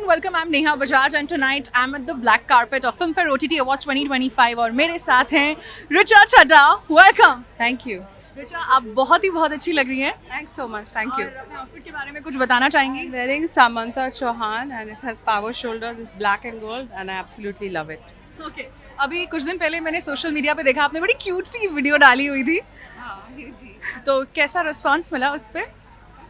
and welcome. I'm Neha Bajaj and tonight I'm at the black carpet of Filmfare OTT Awards 2025 और मेरे साथ हैं Richa Chadha. Welcome. Thank you. Richa, आप बहुत अच्छी लग रही हैं. Thanks so much. Thank you. और अपने आउटफिट के बारे में कुछ बताना चाहेंगी? Wearing Samantha Chauhan and it has power shoulders. It's black and gold and I absolutely love it. Okay. अभी कुछ दिन पहले मैंने सोशल मीडिया पे देखा आपने बड़ी क्यूट सी वीडियो डाली हुई थी. तो कैसा रिस्पांस मिला उस पे?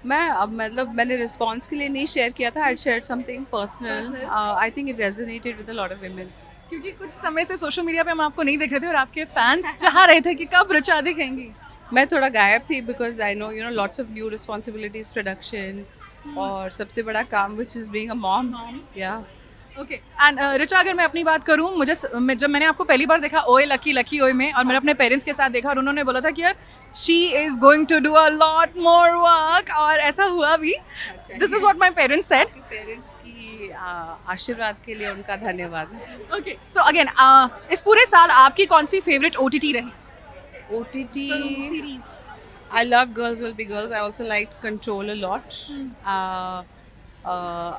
मैं अब मतलब मैंने रिस्पॉन्स के लिए नहीं शेयर किया था. I share something personal. I think it resonated with a lot of women. क्योंकि कुछ समय से सोशल मीडिया पे हम आपको नहीं देख रहे थे और आपके फैंस चाह रहे थे कि कब रिचा दिखेंगी. मैं थोड़ा गायब थी because I know you know lots of new responsibilities, production और सबसे बड़ा काम which is being a mom. या ओके. एंड रिचा, अगर मैं अपनी बात करूँ, जब मैंने आपको पहली बार देखा ओए लकी ओए में और मैंने अपने पेरेंट्स के साथ देखा और उन्होंने बोला था कि यार she is going to do a lot more work और ऐसा हुआ भी. This is what my parents said. Parents की आशीर्वाद के लिए उनका धन्यवाद. ओके. सो अगेन इस पूरे साल आपकी कौन सी फेवरेट ओटीटी रही? OTT, I love Girls Will Be Girls. I also liked Control a lot.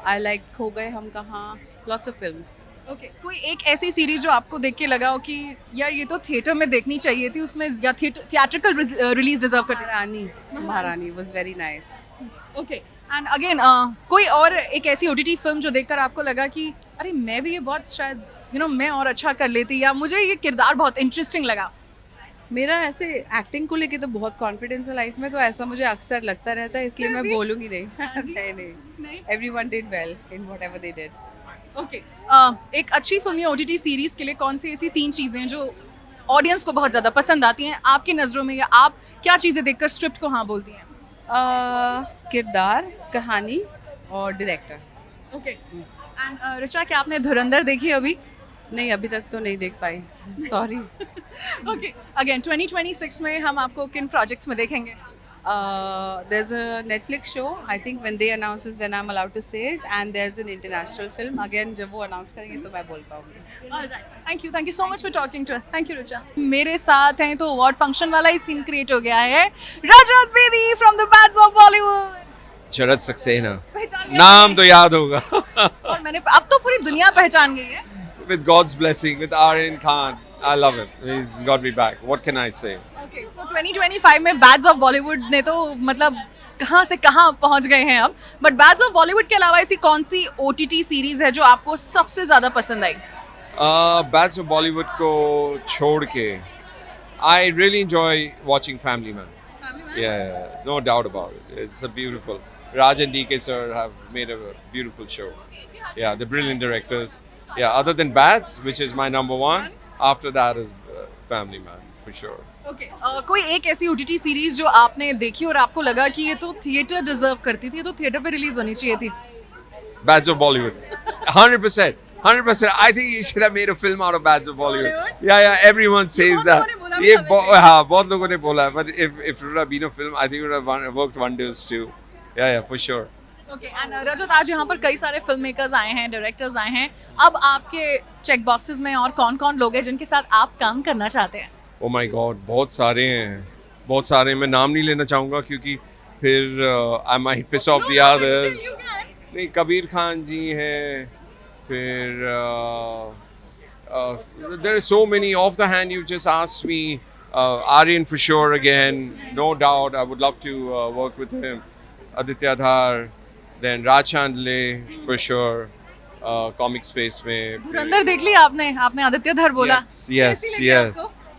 I like खो गए हम कहाँ. Lots of films. ओके. कोई एक ऐसी सीरीज जो आपको देख के लगा हो कि यार ये तो थिएटर में देखनी चाहिए थी, उसमें या थिएट्रिकल रिलीज डिजर्व करती? महारानी was very nice. Okay. And again कोई और एक ऐसी ओटीटी फिल्म जो देखकर आपको लगा कि अरे मैं भी ये बहुत शायद मैं और अच्छा कर लेती या मुझे ये किरदार बहुत इंटरेस्टिंग लगा? मेरा ऐसे एक्टिंग को लेके तो बहुत कॉन्फिडेंस है लाइफ में, तो ऐसा मुझे अक्सर लगता रहता है, इसलिए मैं बोलूँगी नहीं. नहीं. Everyone did well in whatever they did. Okay. एक अच्छी फिल्म या ओटीटी सीरीज के लिए कौन सी ऐसी 3 चीज़ें हैं जो ऑडियंस को बहुत ज़्यादा पसंद आती हैं आपकी नज़रों में, या आप क्या चीज़ें देखकर स्क्रिप्ट को हाँ बोलती हैं? किरदार, कहानी और डायरेक्टर. ओके. एंड रिचा, क्या आपने धुरंधर देखी अभी? नहीं, अभी तक तो नहीं देख पाई. सॉरी. ओके. अगेन 2026 में हम आपको किन प्रोजेक्ट्स में देखेंगे? There's a Netflix show. I think when they announce is when I'm allowed to say it. And there's an international film. Again, जब वो announce करेंगे तो मैं बोल पाऊँगी. Thank you so much for talking to us. Thank you, Richa. मेरे साथ हैं तो अवार्ड फंक्शन वाला ही सीन क्रिएट हो गया है. रजत Bedi from the Bads of Bollywood. शरद सक्सेना, नाम तो याद होगा. और मैंने अब तो पूरी दुनिया पहचान गई है. With God's blessing, with Aryan Khan, I love him. He's got me back. What can I say? Okay, so 2025 में Bads of Bollywood ने तो मतलब कहाँ से कहाँ पहुँच गए हैं अब. बट Bads of Bollywood के अलावा ऐसी कौन सी OTT सीरीज है जो आपको सबसे ज़्यादा पसंद आई? Bads of Bollywood को छोड़ के, I really enjoy watching Family Man. Yeah, no doubt about it. It's a beautiful. Raj and DK sir have made a beautiful show. Yeah, the brilliant directors. Yeah, other than Bads, which is my number one, after that is Family Man for sure. Okay. कोई एक ऐसी OTT series जो आपने देखी और आपको लगा कि ये तो थिएटर डिजर्व करती थी, ये तो थिएटर पे रिलीज होनी चाहिए थी? Bads of Bollywood, 100%. 100%. I think you should have made a film out of Bads of Bollywood. Yeah. Everyone says that. ये बहुत लोगों ने बोला. But if it would have been a film, I think it would have worked wonders too. Yeah, for sure. Okay. And Rajat, आज यहाँ पर कई सारे फिल्म मेकर्स आए हैं, डायरेक्टर्स आए हैं. अब आपके चेक बॉक्सेस में और कौन लोग हैं जिनके साथ आप काम करना चाहते हैं? Oh my God, बहुत सारे हैं. मैं नाम नहीं लेना चाहूँगा क्योंकि फिर I might piss off the others. नहीं, कबीर खान जी हैं, फिर there are so many off the hand. You just asked me. Aryan for sure again, no doubt. I would love to work with him. Aditya Dhar. Then Raj Chandle for sure. Comic space में. धुरंधर देख ली आपने आदित्य धर बोला. Yes.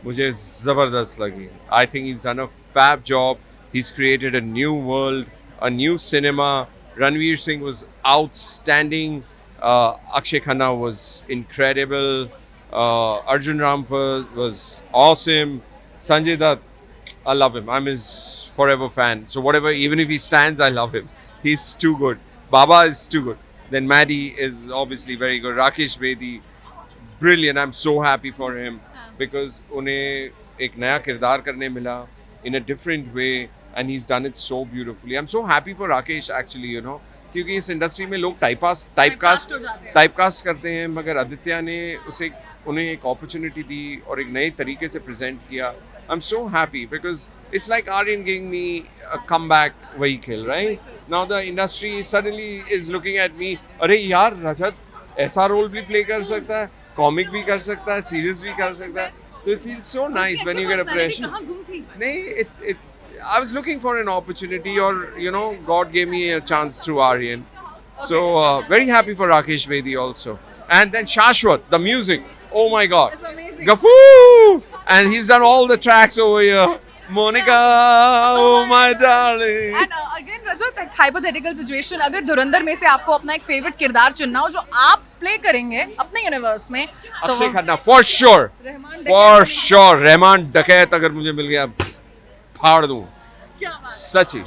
मुझे ज़बरदस्त लगी. I think he's done a fab job. He's created a new world, a new cinema. Ranveer Singh was outstanding. Akshay Khanna was incredible. Arjun Rampal was awesome. Sanjay Dutt, I love him. I'm his forever fan. So whatever, even if he stands, I love him. He's too good. Baba is too good. Then Maddie is obviously very good. Rakesh Bedi, brilliant. I'm so happy for him because उन्हें एक नया किरदार करने मिला in a different way and he's done it so beautifully. I'm so happy for Rakesh actually, you know, क्योंकि इस industry में लोग टाइपकास्ट करते हैं, मगर आदित्य ने उन्हें एक अपॉर्चुनिटी दी और एक नए तरीके से प्रेजेंट किया I'm so happy because it's like Aryan giving me a comeback vehicle, right? Now the industry suddenly is looking at me. अरे यार रजत ऐसा रोल भी प्ले कर सकता है, कॉमिक भी कर सकता है, सीरियस भी कर सकता है. So it feels so nice when you get a pressure. नहीं, I was looking for an opportunity, or God gave me a chance through Aryan. So very happy for Rakesh Bedi also. And then Shashwat, the music. Oh my God. Gafoo! And he's done all the tracks over here. Monica, oh my darling. And again Rajat, एक hypothetical situation, अगर धुरंधर में से आपको अपना एक favourite किरदार चुनना हो जो आप प्ले करेंगे अपने यूनिवर्स में, तो Akshay Khanna for sure. For sure. Rahman डकैत अगर मुझे मिल गया फाड़ दूं. सच्ची.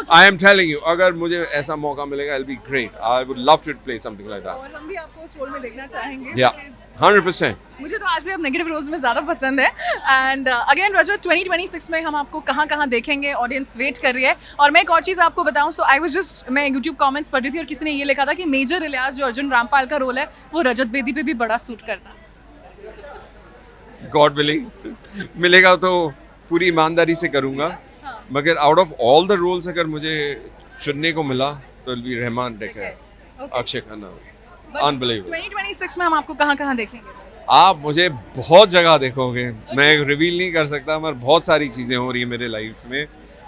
I am telling you, अगर मुझे ऐसा मौका मिलेगा, it'll be great. I would love to play something like that. और हम भी आपको उस रोल में देखना चाहेंगे. Yeah, 100%. मुझे तो आज भी अब नेगेटिव रोल्स में ज़्यादा पसंद है. एंड अगेन रजत, 2026 में हम आपको कहाँ कहाँ देखेंगे, ऑडियंस वेट कर रही है. और मैं एक और चीज़ आपको बताऊँ, सो मैं यूट्यूब कमेंट्स पढ़ रही थी और किसी ने ये लिखा था कि मेजर इलियास जो अर्जुन रामपाल का रोल है वो रजत बेदी पे भी बड़ा सूट करता है. God willing, मिलेगा तो पूरी ईमानदारी से करूँगा. मगर out of all the roles अगर मुझे चुनने को मिला तो विल बी रहमान डकैत, अक्षय खन्ना. अनबिलीवेबल. 2026 में हम आपको कहाँ कहाँ देखेंगे? आप मुझे बहुत जगह देखोगे. मैं रिवील नहीं कर सकता, मगर बहुत सारी चीज़ें हो रही है मेरे लाइफ में.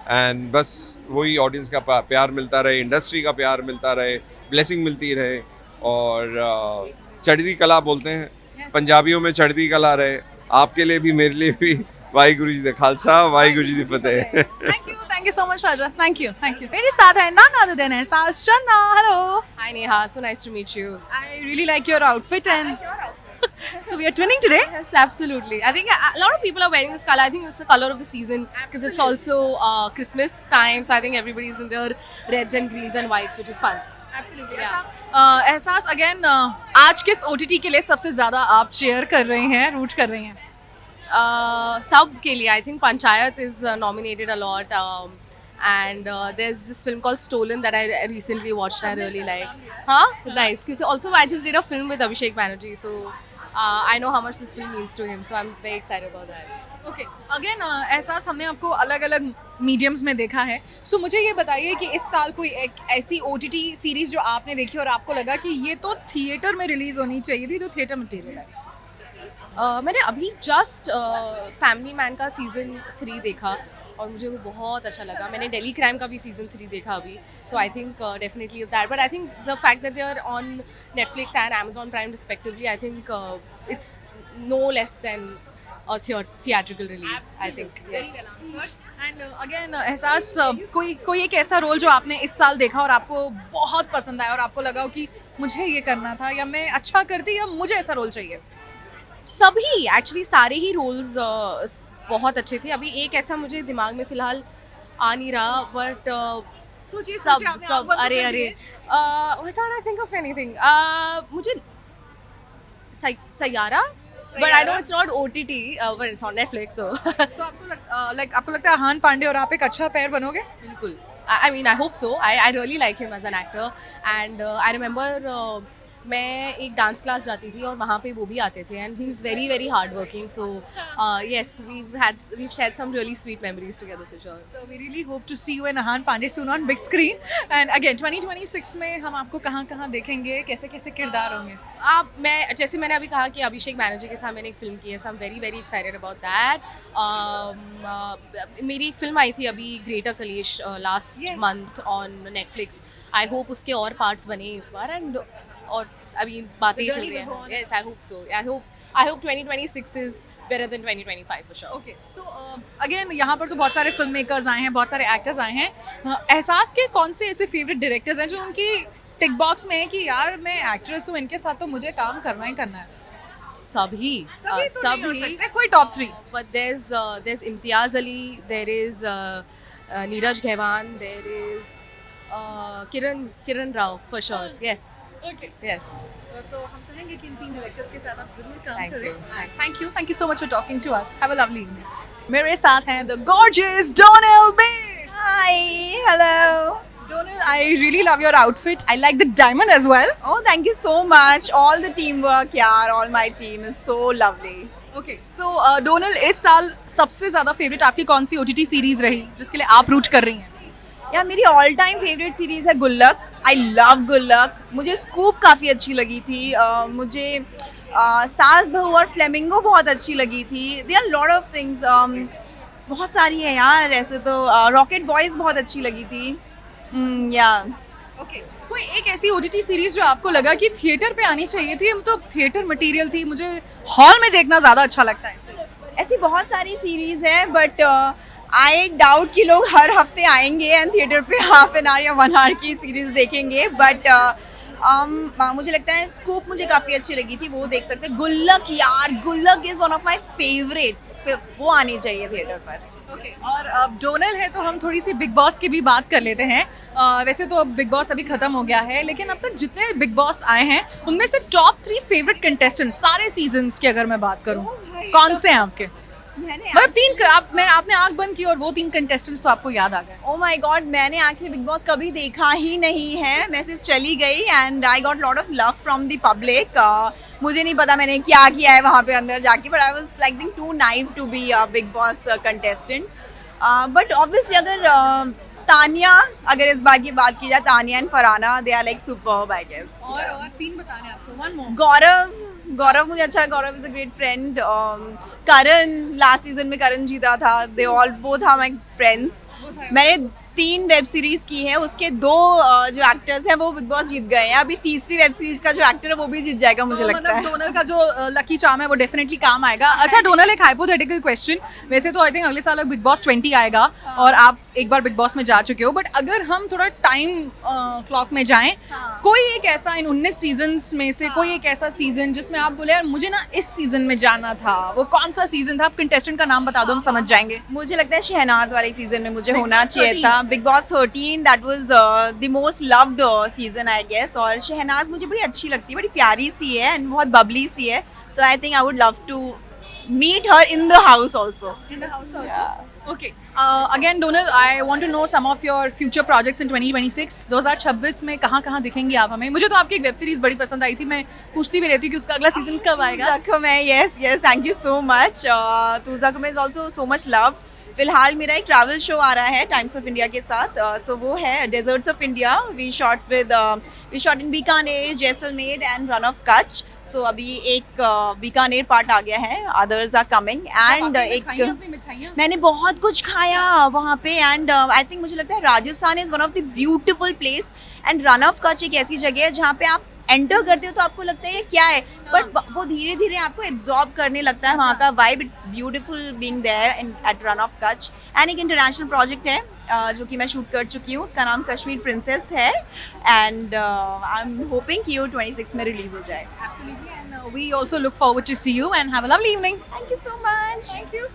एंड बस वही ऑडियंस का प्यार मिलता रहे, इंडस्ट्री का प्यार मिलता रहे, ब्लेसिंग मिलती रहे. और चढ़ती कला बोलते हैं पंजाबियों में, चढ़ती कला रहे आपके लिए भी, मेरे लिए भी. वाहिगुरु जी दा खालसा, वाहिगुरु जी दी फतेह. Thank you so much Raja. Thank you. मेरे साथ है none other than एहसास चंदा. Hello. Hi Neha, so nice to meet you. I really like your outfit and so we are twinning today. Yes, absolutely. I think a lot of people are wearing this color. I think it's the color of the season because it's also Christmas time. So I think everybody's in their reds and greens and whites, which is fun. Absolutely. Yeah. एहसास again, आज किस OTT के लिए सबसे ज़्यादा आप chair कर रहे हैं, रूट कर रहे हैं? Sub के लिए I think Panchayat is nominated a lot. And there's this film called Stolen that I recently watched. I really like. Huh? Nice. Because also I just did a film with Abhishek Banerjee, so I know how much this film means to him. So I'm very excited about that. Okay. Again एहसास, हमने आपको अलग अलग mediums में देखा है. सो मुझे ये बताइए कि इस साल कोई एक ऐसी OTT सीरीज जो आपने देखी और आपको लगा कि ये तो थिएटर में रिलीज होनी चाहिए थी, तो थिएटर मटेरियल है. मैंने अभी जस्ट फैमिली मैन का सीज़न 3 देखा और मुझे वो बहुत अच्छा लगा. मैंने दिल्ली क्राइम का भी सीज़न 3 देखा अभी, तो I think definitely that. But I think the fact that they are on Netflix and Amazon Prime respectively, I think it's no less than a theatrical release. I think. Yes. And again एहसास, कोई एक ऐसा role जो आपने इस साल देखा और आपको बहुत पसंद आया और आपको लगा हो कि मुझे ये करना था, या मैं अच्छा करती, या मुझे ऐसा रोल चाहिए? सभी एक्चुअली सारे ही रोल्स बहुत अच्छे थे. अभी एक ऐसा मुझे दिमाग में फिलहाल आ नहीं रहा, बट सब अरे why can't I think of anything. मुझे Saiyaara, but I know it's not OTT, but it's on Netflix. So आपको लगता है हान पांडे और आप एक अच्छा पेयर बनोगे? बिल्कुल. I mean, I hope so. I really like him as an actor. And I remember मैं एक डांस क्लास जाती थी और वहाँ पे वो भी आते थे. And he's very very hard working. So yes, we've shared some really sweet memories together for sure. So we really hope to see you and Ahan Pandey soon on big screen. And again 2026 में हम आपको कहाँ देखेंगे, कैसे कैसे किरदार होंगे? जैसे मैंने अभी कहा कि अभिषेक बैनर्जी के साथ मैंने एक फिल्म की है, so I'm very very excited about that. मेरी एक फिल्म आई थी अभी ग्रेटर कलेश last month on Netflix. I hope उसके और पार्ट्स बने इस बार, एंड और अभी बातें चल रही हैं. Yes, I hope so. I hope 2026 is better than 2025 for sure. Okay. So again यहाँ पर तो बहुत सारे फिल्म मेकर्स आए हैं, बहुत सारे एक्टर्स आए हैं. एहसास के कौन से ऐसे फेवरेट डायरेक्टर्स हैं जो उनकी टिक बॉक्स में है कि यार मैं एक्ट्रेस हूँ, इनके साथ तो मुझे काम करना ही करना है? सभी कोई top 3? But there's Imtiaz Ali, there is Neeraj Ghaiwan, there is Kiran Rao for sure. Yes. Okay. Yes. तो हम चाहेंगे कि इन 3 डायरेक्टर्स के साथ आप जरूर काम Thank करें. you. Thank you so much for talking to us. Have a lovely evening. मेरे साथ हैं the gorgeous Donal Bates. Hi, hello. Donal, I really love your outfit. I like the diamond as well. Oh, thank you so much. All the teamwork, yeah, all my team is so lovely. Okay so Donal इस साल सबसे ज़्यादा favourite आपकी कौन सी OTT series रही जिसके लिए आप रूट कर रही हैं? या मेरी ऑल टाइम फेवरेट सीरीज है गुल्लक. आई लव गुल्लक. मुझे स्कूप काफ़ी अच्छी लगी थी. मुझे सास बहू और फ्लेमिंगो बहुत अच्छी लगी थी. They are lot of things. बहुत सारी है यार ऐसे तो. रॉकेट बॉयज़ बहुत अच्छी लगी थी. या ओके कोई एक ऐसी OTT सीरीज़ जो आपको लगा कि थिएटर पे आनी चाहिए थी, तो थिएटर मटेरियल थी, मुझे हॉल में देखना ज़्यादा अच्छा लगता है इसे? ऐसी बहुत सारी सीरीज है बट आई डाउट कि लोग हर हफ्ते आएंगे एंड थिएटर पे हाफ एन आवर या 1 आवर की सीरीज देखेंगे. बट मुझे लगता है स्कूप मुझे काफ़ी अच्छी लगी थी, वो देख सकते हैं. गुल्लक यार, गुल्लक is one of my favourites. वो आनी चाहिए थिएटर पर. ओके और अब डोनल है तो हम थोड़ी सी बिग बॉस की भी बात कर लेते हैं. वैसे तो अब बिग बॉस अभी खत्म हो गया है, लेकिन अब तक जितने बिग बॉस आए हैं उनमें से टॉप 3 फेवरेट कंटेस्टेंट सारे सीजन्स की अगर मैं बात करूं, कौन से हैं आपके? मतलब 3 आपने आंख बंद की और वो 3 कंटेस्टेंट्स तो आपको याद आ गए. ओ माय गॉड, मैंने एक्चुअली बिग बॉस कभी देखा ही नहीं है. मैं सिर्फ चली गई and I got lot of love from the public. मुझे नहीं पता मैंने क्या किया है वहाँ पे अंदर जाके, but I was like think too naive to be a Bigg Boss contestant. But obviously अगर तानिया, अगर इस बार की बात की जाए, Tanya and Farhana, they are like superb I guess. और 3 बताने आपको. One more. गौरव मुझे अच्छा. Gaurav is a great friend. Karan, last season में करण जीता था. They all both are my friends. मैंने 3 वेब सीरीज की है, उसके 2 जो एक्टर्स हैं वो बिग बॉस जीत गए हैं. अभी तीसरी वेब सीरीज का जो एक्टर है वो भी जीत जाएगा मुझे लगता है. डोनल का जो लकी चार्म है वो डेफिनेटली काम आएगा. अच्छा डोनल, एक हाइपोथेटिकल क्वेश्चन. वैसे तो आई थिंक अगले साल बिग बॉस 20 आएगा और आप एक बार बिग बॉस में जा चुके हो, बट अगर हम थोड़ा टाइम क्लॉक में जाएं, कोई एक ऐसा इन 19 सीजन्स में से कोई एक ऐसा सीजन जिसमें आप बोले यार मुझे ना इस सीजन में जाना था, वो कौन सा सीजन था? आप कंटेस्टेंट का नाम बता दो, हम समझ जाएंगे. मुझे लगता है शहनाज वाले सीजन में मुझे होना चाहिए था. Bigg Boss 13 that was the most loved season I guess. और शहनाज मुझे बड़ी अच्छी लगती है, बड़ी प्यारी सी है एंड बहुत बबली सी है. So I think I would love to meet her in the house also. In the house also. Okay. Again, Donal, I want to know some of your future projects in 2026. 2026 में कहाँ दिखेंगी आप हमें? मुझे तो आपकी एक वेब सीरीज बड़ी पसंद आई थी, मैं पूछती भी रहती हूँ कि उसका अगला सीजन कब आएगा. तुज़ाकुम है. yes, thank you so much. तुज़ाकुम is also so much loved. फिलहाल मेरा एक ट्रैवल शो आ रहा है टाइम्स ऑफ इंडिया के साथ. सो वो है deserts of India. We shot in Bikaner, Jaisalmer and Rann of Kutch. So अभी एक बीकानेर पार्ट आ गया है, अदर्स आर कमिंग. एंड एक मैंने बहुत कुछ खाया वहाँ पे. एंड आई थिंक मुझे लगता है Rajasthan is one of the beautiful place. And Rann of Kutch एक ऐसी जगह है जहाँ पे आप एंटर करते हो तो आपको लगता है ये क्या है, बट वो धीरे धीरे आपको एब्जॉर्ब करने लगता है वहाँ का vibe. It's beautiful being there at Rann of Kutch. And एक इंटरनेशनल प्रोजेक्ट है जो कि मैं शूट कर चुकी हूँ, उसका नाम कश्मीर प्रिंसेस है. एंड आई एम होपिंग कि वो 26 में रिलीज हो जाए. Absolutely, and we also look forward to see you and have a lovely evening. Thank you so much. Thank you.